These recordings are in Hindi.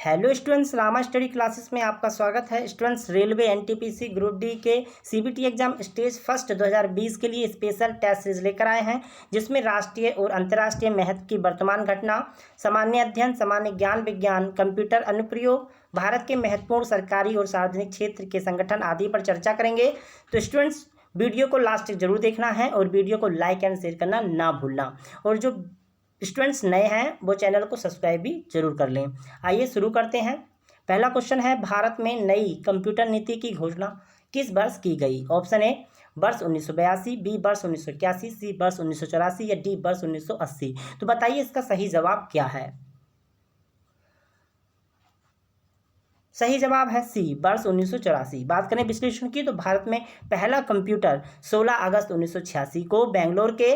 Hello students, Rama study classes में आपका स्वागत है। Students, railway NTPC group D के सीबीटी एग्जाम स्टेज फर्स्ट 2020 के लिए स्पेशल टेस्ट सीरीज लेकर आए हैं, जिसमें राष्ट्रीय और अंतर्राष्ट्रीय महत्व की वर्तमान घटना, सामान्य अध्ययन, सामान्य ज्ञान, विज्ञान, कंप्यूटर अनुप्रयोग, भारत के महत्वपूर्ण सरकारी और सार्वजनिक क्षेत्र के संगठन आदि पर चर्चा करेंगे। तो स्टूडेंट्स, वीडियो को लास्ट तक जरूर देखना है और वीडियो को लाइक एंड शेयर करना ना भूलना, और जो स्टूडेंट्स नए हैं वो चैनल को सब्सक्राइब भी जरूर कर लें। आइए शुरू करते हैं। पहला क्वेश्चन है, भारत में नई कंप्यूटर नीति की घोषणा किस वर्ष की गई? ऑप्शन ए वर्ष 1982, बी वर्ष 1981, सी वर्ष 1984 या डी वर्ष 1980। तो बताइए इसका सही जवाब क्या है। सही जवाब है सी वर्ष 1984। बात करें विश्लेषण की, तो भारत में पहला कंप्यूटर 16 अगस्त 1986 को बेंगलोर के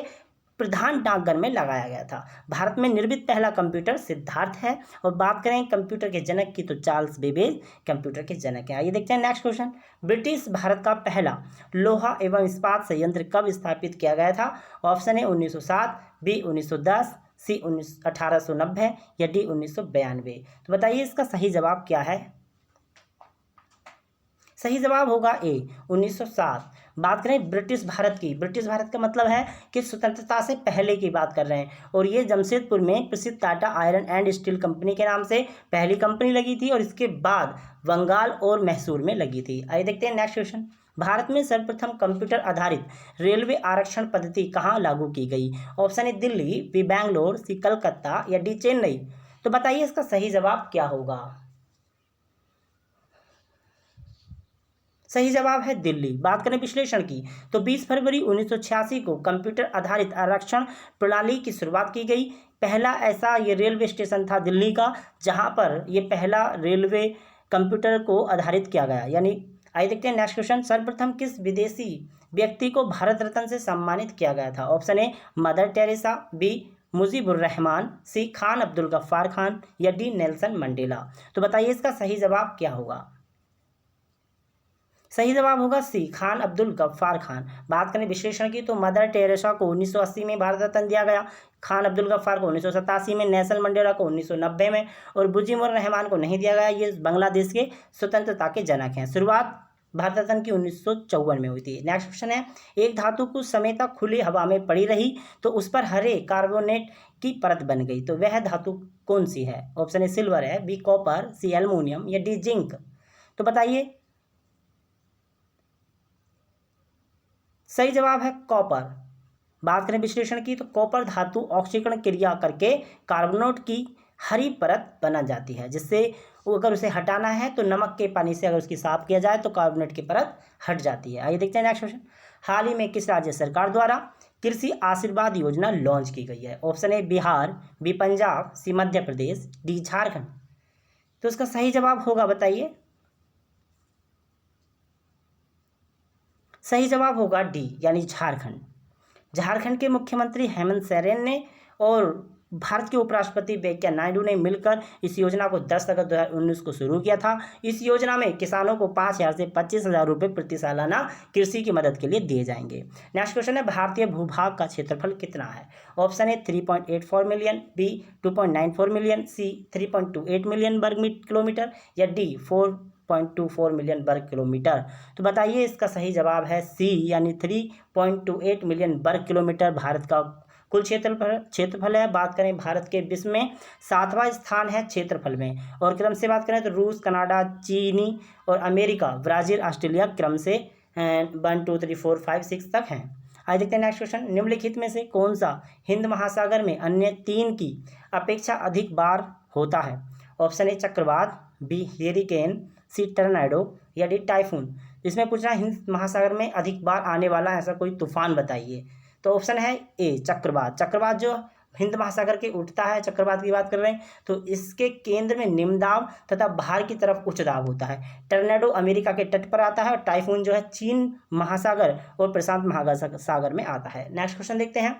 प्रधान डाकघर में लगाया गया था। भारत में निर्मित पहला कंप्यूटर सिद्धार्थ है। और बात करें कंप्यूटर के जनक की, तो चार्ल्स बेबेज कंप्यूटर के जनक हैं। आइए देखते हैं नेक्स्ट क्वेश्चन। ब्रिटिश भारत का पहला लोहा एवं इस्पात संयंत्र कब स्थापित किया गया था? ऑप्शन ए 1907, बी 1910, सी 1890 या डी 1992। तो बताइए इसका सही जवाब क्या है। सही जवाब होगा ए 1907। बात करें ब्रिटिश भारत की, ब्रिटिश भारत का मतलब है कि स्वतंत्रता से पहले की बात कर रहे हैं, और ये जमशेदपुर में प्रसिद्ध Tata iron and steel company के नाम से पहली कंपनी लगी थी, और इसके बाद बंगाल और मैसूर में लगी थी। आइए देखते हैं नेक्स्ट क्वेश्चन। भारत में सर्वप्रथम कंप्यूटर आधारित रेलवे आरक्षण पद्धति कहाँ लागू की गई? Option A Delhi, B Bangalore, C Calcutta या डी चेन्नई। तो बताइए इसका सही जवाब क्या होगा। सही जवाब है दिल्ली। बात करें विश्लेषण की, तो 20 फरवरी 1986 को कंप्यूटर आधारित आरक्षण प्रणाली की शुरुआत की गई। पहला ऐसा ये रेलवे स्टेशन था दिल्ली का, जहां पर ये पहला रेलवे कंप्यूटर को आधारित किया गया। यानी आइए देखते हैं नेक्स्ट क्वेश्चन। सर्वप्रथम किस विदेशी व्यक्ति को भारत रत्न से सम्मानित किया गया था? Option A Mother Teresa, B Mujibur Rahman, C Khan Abdul Ghaffar Khan या डी नेल्सन मंडेला। तो बताइए इसका सही जवाब क्या होगा। सही जवाब होगा सी खान अब्दुल गफ्फार खान। बात करें विश्लेषण की, तो मदर टेरेसा को 1980 में भारत रत्न दिया गया, खान अब्दुल गफ्फार को 1987 में, नेल्सन मंडेला को 1990 में, और मुजीबुर रहमान को नहीं दिया गया। ये बांग्लादेश के स्वतंत्रता के जनक हैं। शुरुआत भारत रत्न की 1954 में हुई थी। नेक्स्ट क्वेश्चन है, एक धातु कुछ समय तक खुली हवा में पड़ी रही तो उस पर हरे कार्बोनेट की परत बन गई, तो वह धातु कौन सी है? ऑप्शन ए सिल्वर है, बी कॉपर, सी एल्युमिनियम या डी जिंक। तो बताइए। सही जवाब है कॉपर। बात करें विश्लेषण की, तो कॉपर धातु ऑक्सीकरण क्रिया करके कार्बोनेट की हरी परत बना जाती है, जिससे अगर उसे हटाना है तो नमक के पानी से अगर उसकी साफ किया जाए तो कार्बोनेट की परत हट जाती है। आइए देखते हैं नेक्स्ट क्वेश्चन। हाल ही में किस राज्य सरकार द्वारा कृषि आशीर्वाद योजना लॉन्च की गई है? Option A Bihar, B Punjab, C Madhya Pradesh, D Jharkhand. तो इसका सही जवाब होगा, बताइए। सही जवाब होगा डी यानी झारखंड। झारखंड के मुख्यमंत्री हेमंत सोरेन ने और भारत के उपराष्ट्रपति वेंकैया नायडू ने मिलकर इस योजना को 10 अगस्त 2019 को शुरू किया था। इस योजना में किसानों को 5,000 से 25,000 रुपये प्रति सालाना कृषि की मदद के लिए दिए जाएंगे। नेक्स्ट क्वेश्चन है, भारतीय भूभाग का क्षेत्रफल कितना है? Option A 3.84 million, B 2.94 million, C 3.28 million वर्ग किलोमीटर या डी 4.24 मिलियन वर्ग किलोमीटर। तो बताइए इसका सही जवाब है सी यानी 3.28 मिलियन वर्ग किलोमीटर भारत का कुल क्षेत्रफल है। बात करें भारत के विश्व में 7वां स्थान है क्षेत्रफल में, और क्रम से बात करें तो रूस, कनाडा, चीनी और अमेरिका, ब्राज़ील, ऑस्ट्रेलिया क्रम से 1 2 3 4 5 6 तक हैं। आज देखते हैं नेक्स्ट क्वेश्चन। निम्नलिखित में से कौन सा हिंद महासागर में अन्य 3 की अपेक्षा अधिक बार होता है? ऑप्शन ए चक्रवात, बी हेरिकेन, सी टर्नाडो या डी टाइफून। इसमें पूछना हिंद महासागर में अधिक बार आने वाला ऐसा कोई तूफान बताइए। तो ऑप्शन है ए चक्रवात। चक्रवात जो हिंद महासागर के उठता है, चक्रवात की बात कर रहे हैं, तो इसके केंद्र में निम्न दाब तथा बाहर की तरफ उच्च दाब होता है। टर्नेडो अमेरिका के तट पर आता है, और टाइफून जो है चीन महासागर और प्रशांत महासागर में आता है। नेक्स्ट क्वेश्चन देखते हैं।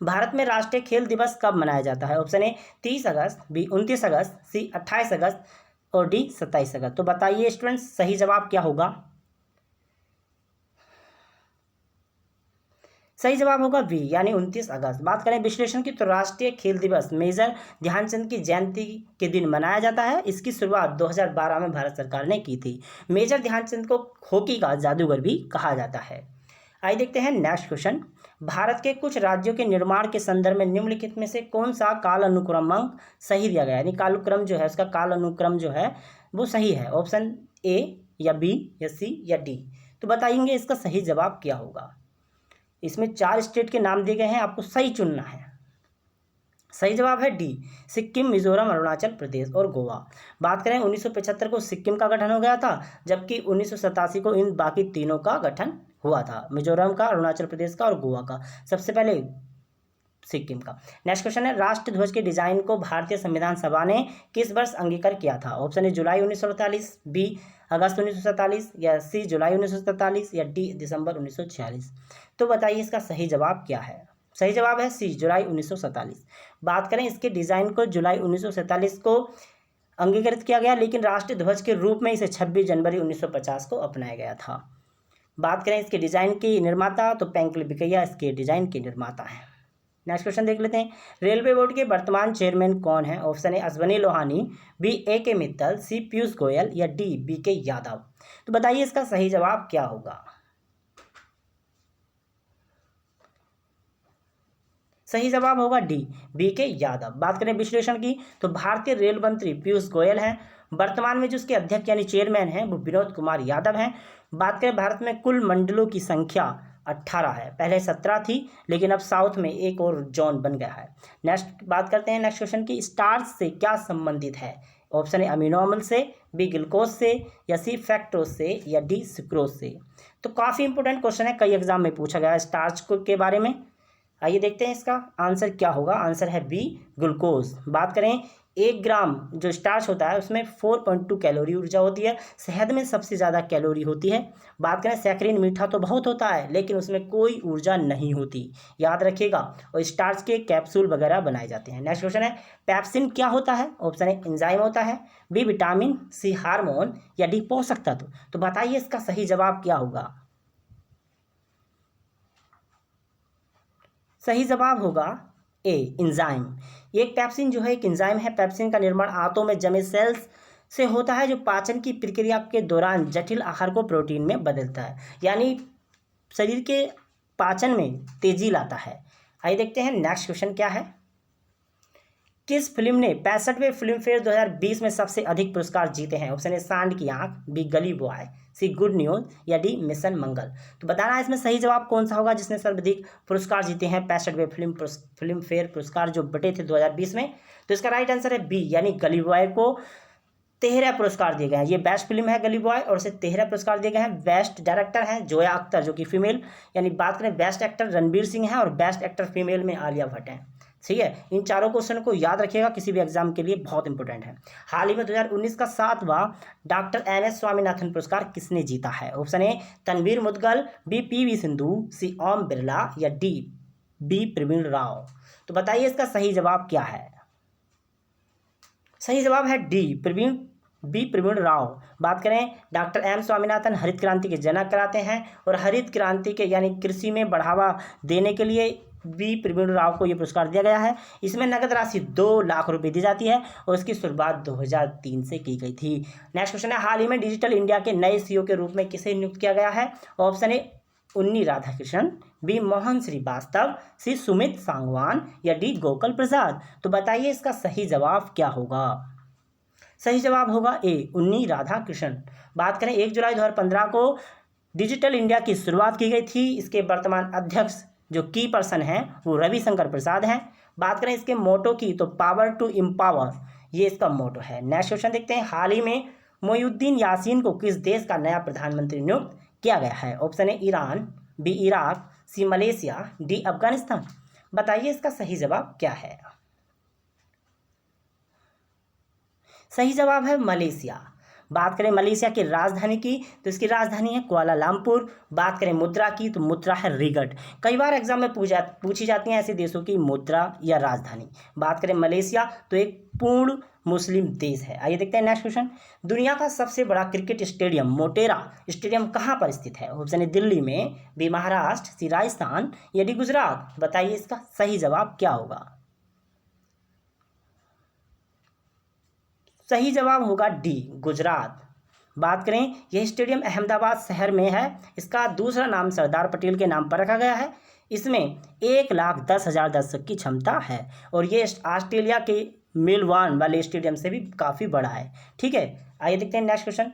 भारत में राष्ट्रीय खेल दिवस कब मनाया जाता है? ऑप्शन ए 30 अगस्त, बी 29 अगस्त, सी 28 अगस्त और डी 27 अगस्त। तो बताइए स्टूडेंट्स सही जवाब क्या होगा। सही जवाब होगा बी यानी 29 अगस्त। बात करें विश्लेषण की तो राष्ट्रीय खेल दिवस मेजर ध्यानचंद की जयंती के दिन मनाया जाता है। इसकी शुरुआत 2012 में भारत सरकार ने की थी। मेजर ध्यानचंद को हॉकी का जादूगर भी कहा जाता है। आइए देखते हैं नेक्स्ट क्वेश्चन। भारत के कुछ राज्यों के निर्माण के संदर्भ में निम्नलिखित में से कौन सा काल अनुक्रमांक सही दिया गया है, यानी कालक्रम जो है उसका काल अनुक्रम जो है वो सही है। ऑप्शन ए या बी या सी या डी। तो बताएंगे इसका सही जवाब क्या होगा। इसमें 4 स्टेट के नाम दिए गए हैं, आपको सही चुनना है। सही जवाब है डी, सिक्किम, मिजोरम, अरुणाचल प्रदेश और गोवा। बात करें 1975 को सिक्किम का गठन हो गया था, जबकि 1987 को इन बाकी तीनों का गठन हुआ था, मिजोरम का, अरुणाचल प्रदेश का और गोवा का। सबसे पहले सिक्किम का। नेक्स्ट क्वेश्चन है, राष्ट्र ध्वज के डिजाइन को भारतीय संविधान सभा ने किस वर्ष अंगीकार किया था। ऑप्शन ए जुलाई 1948, बी अगस्त 1947 या सी जुलाई 1947 या डी दिसंबर 1946। तो बताइए इसका सही जवाब क्या है। सही जवाब है सी जुलाई 1947। बात करें इसके डिज़ाइन को जुलाई 1947 को अंगीकृत किया गया, लेकिन राष्ट्रीय ध्वज के रूप में इसे 26 जनवरी 1950 को अपनाया गया था। बात करें इसके डिज़ाइन के निर्माता तो पेंकल बिकैया इसके डिज़ाइन के निर्माता हैं। नेक्स्ट क्वेश्चन देख लेते हैं, रेलवे बोर्ड के वर्तमान चेयरमैन कौन है। Option A Ashwani Lohani, B A K Mittal, सी पीयूष गोयल या डी बी के यादव। तो बताइए इसका सही जवाब क्या होगा। सही जवाब होगा डी बी के यादव। बात करें विश्लेषण की तो भारतीय रेल मंत्री पीयूष गोयल हैं। वर्तमान में जो उसके अध्यक्ष यानी चेयरमैन हैं वो विनोद कुमार यादव हैं। बात करें भारत में कुल मंडलों की संख्या 18 है, पहले 17 थी, लेकिन अब साउथ में एक और जोन बन गया है। नेक्स्ट बात करते हैं नेक्स्ट क्वेश्चन की, स्टार्च से क्या संबंधित है। ऑप्शन ए अमीनो अम्ल से, बी ग्लूकोज से या सी फैक्टोज से या डी सुक्रोज से। तो काफ़ी इंपॉर्टेंट क्वेश्चन है, कई एग्जाम में पूछा गया है स्टार्च के बारे में। आइए देखते हैं इसका आंसर क्या होगा। आंसर है बी ग्लूकोज। बात करें 1 ग्राम जो स्टार्च होता है उसमें 4.2 कैलोरी ऊर्जा होती है। शहद में सबसे ज़्यादा कैलोरी होती है। बात करें सैकरीन मीठा तो बहुत होता है, लेकिन उसमें कोई ऊर्जा नहीं होती, याद रखिएगा। और स्टार्च के कैप्सूल वगैरह बनाए जाते हैं। नेक्स्ट क्वेश्चन है, पैप्सिन क्या होता है। ऑप्शन ए एंजाइम होता है, बी विटामिन, सी हार्मोन या डी पोषक तत्व। तो बताइए इसका सही जवाब क्या होगा। सही जवाब होगा ए एंजाइम। एक पैप्सिन जो है एक एंजाइम है। पैप्सिन का निर्माण आंतों में जमे सेल्स से होता है, जो पाचन की प्रक्रिया के दौरान जटिल आहार को प्रोटीन में बदलता है, यानी शरीर के पाचन में तेजी लाता है। आइए देखते हैं नेक्स्ट क्वेश्चन क्या है। किस फिल्म ने 65वें फिल्म फेयर 2020 में सबसे अधिक पुरस्कार जीते हैं। ऑप्शन ए सांड की आंख, बी गली बॉय, सी गुड न्यूज या डी मिशन मंगल। तो बताना है इसमें सही जवाब कौन सा होगा जिसने सर्वाधिक पुरस्कार जीते हैं 65वें फिल्म फेयर पुरस्कार जो बटे थे 2020 में। तो इसका राइट आंसर है बी यानी गली बॉय को 13 पुरस्कार दिए गए हैं। ये बेस्ट फिल्म है गली बॉय और उसे 13 पुरस्कार दिए गए हैं। बेस्ट डायरेक्टर हैं जोया अख्तर जो कि फीमेल, यानी बात करें बेस्ट एक्टर रणबीर सिंह है और बेस्ट एक्टर फीमेल में आलिया भट्ट है। ठीक है, इन चारों क्वेश्चन को याद रखिएगा, किसी भी एग्जाम के लिए बहुत इंपॉर्टेंट है। हाल ही में 2019 का 7वां डॉक्टर MS स्वामीनाथन पुरस्कार किसने जीता है। Option A Tanveer Mudgal, B PV Sindhu, C Om Birla या डी बी प्रवीण राव। तो बताइए इसका सही जवाब क्या है। सही जवाब है डी प्रवीण राव। बात करें डॉक्टर M स्वामीनाथन हरित क्रांति के जनक कराते हैं और हरित क्रांति के यानी कृषि में बढ़ावा देने के लिए बी प्रवीण राव को ये पुरस्कार दिया गया है। इसमें नगद राशि 2 लाख रुपए दी जाती है और इसकी शुरुआत 2003 से की गई थी। नेक्स्ट क्वेश्चन है, हाल ही में डिजिटल इंडिया के नए CEO के रूप में किसे नियुक्त किया गया है। ऑप्शन ए उन्नी राधाकृष्णन, बी मोहन श्रीवास्तव, सी सुमित सांगवान या डी गोकुल प्रसाद। तो बताइए इसका सही जवाब क्या होगा। सही जवाब होगा ए उन्नी राधाकृष्णन। बात करें 1 जुलाई 2015 को डिजिटल इंडिया की शुरुआत की गई थी। इसके वर्तमान अध्यक्ष जो की पर्सन हैं वो रविशंकर प्रसाद हैं। बात करें इसके मोटो की तो पावर टू एम्पावर ये इसका मोटो है। नेक्स्ट क्वेश्चन देखते हैं, हाल ही में मोइनुद्दीन यासीन को किस देश का नया प्रधानमंत्री नियुक्त किया गया है। Option A Iran, B Iraq, C Malaysia, D Afghanistan. बताइए इसका सही जवाब क्या है। सही जवाब है मलेशिया। बात करें मलेशिया की राजधानी की तो इसकी राजधानी है कुआलालंपुर। बात करें मुद्रा की तो मुद्रा है रिगट। कई बार एग्जाम में पूछी जाती हैं ऐसे देशों की मुद्रा या राजधानी। बात करें मलेशिया तो एक पूर्ण मुस्लिम देश है। आइए देखते हैं नेक्स्ट क्वेश्चन। दुनिया का सबसे बड़ा क्रिकेट स्टेडियम मोटेरा स्टेडियम कहाँ पर स्थित है? ऑप्शन ए दिल्ली में, बी महाराष्ट्र, सी राजस्थान या डी गुजरात। बताइए इसका सही जवाब क्या होगा। सही जवाब होगा डी गुजरात। बात करें, यह स्टेडियम अहमदाबाद शहर में है। इसका दूसरा नाम सरदार पटेल के नाम पर रखा गया है। इसमें 1,10,000 दर्शक की क्षमता है और ये ऑस्ट्रेलिया के मेलबर्न वाले स्टेडियम से भी काफ़ी बड़ा है। ठीक है, आइए देखते हैं नेक्स्ट क्वेश्चन।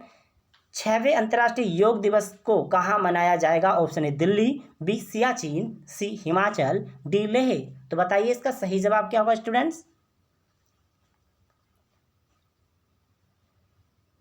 6वें अंतर्राष्ट्रीय योग दिवस को कहाँ मनाया जाएगा? Option A Delhi, B Siachen, C Himachal, D Leh. तो बताइए इसका सही जवाब क्या होगा स्टूडेंट्स।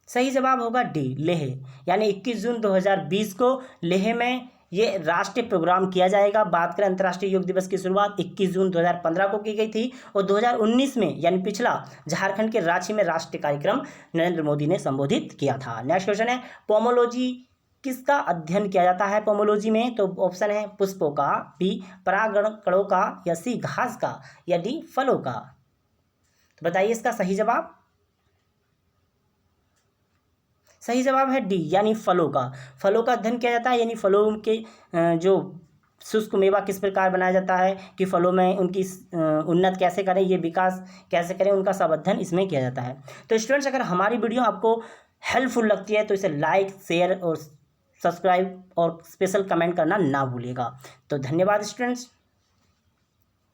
सही जवाब होगा डी लेह। यानी 21 जून 2020 को लेह में ये राष्ट्रीय प्रोग्राम किया जाएगा। बात करें अंतर्राष्ट्रीय योग दिवस की शुरुआत 21 जून 2015 को की गई थी और 2019 में यानी पिछला झारखंड के रांची में राष्ट्रीय कार्यक्रम नरेंद्र मोदी ने संबोधित किया था। नेक्स्ट क्वेश्चन है, पोमोलॉजी किसका अध्ययन किया जाता है पोमोलॉजी में? तो ऑप्शन है पुष्पों का, बी परागणकणों का, या सी घास का, या डी फलों का। तो बताइए इसका सही जवाब। सही जवाब है डी यानी फलों का। फलों का अध्ययन किया जाता है, यानी फलों के जो शुष्क मेवा किस प्रकार बनाया जाता है कि फलों में उनकी उन्नत कैसे करें, ये विकास कैसे करें, उनका सब अध्ययन इसमें किया जाता है। तो स्टूडेंट्स, अगर हमारी वीडियो आपको हेल्पफुल लगती है तो इसे लाइक, शेयर और सब्सक्राइब और स्पेशल कमेंट करना ना भूलिएगा। तो धन्यवाद स्टूडेंट्स।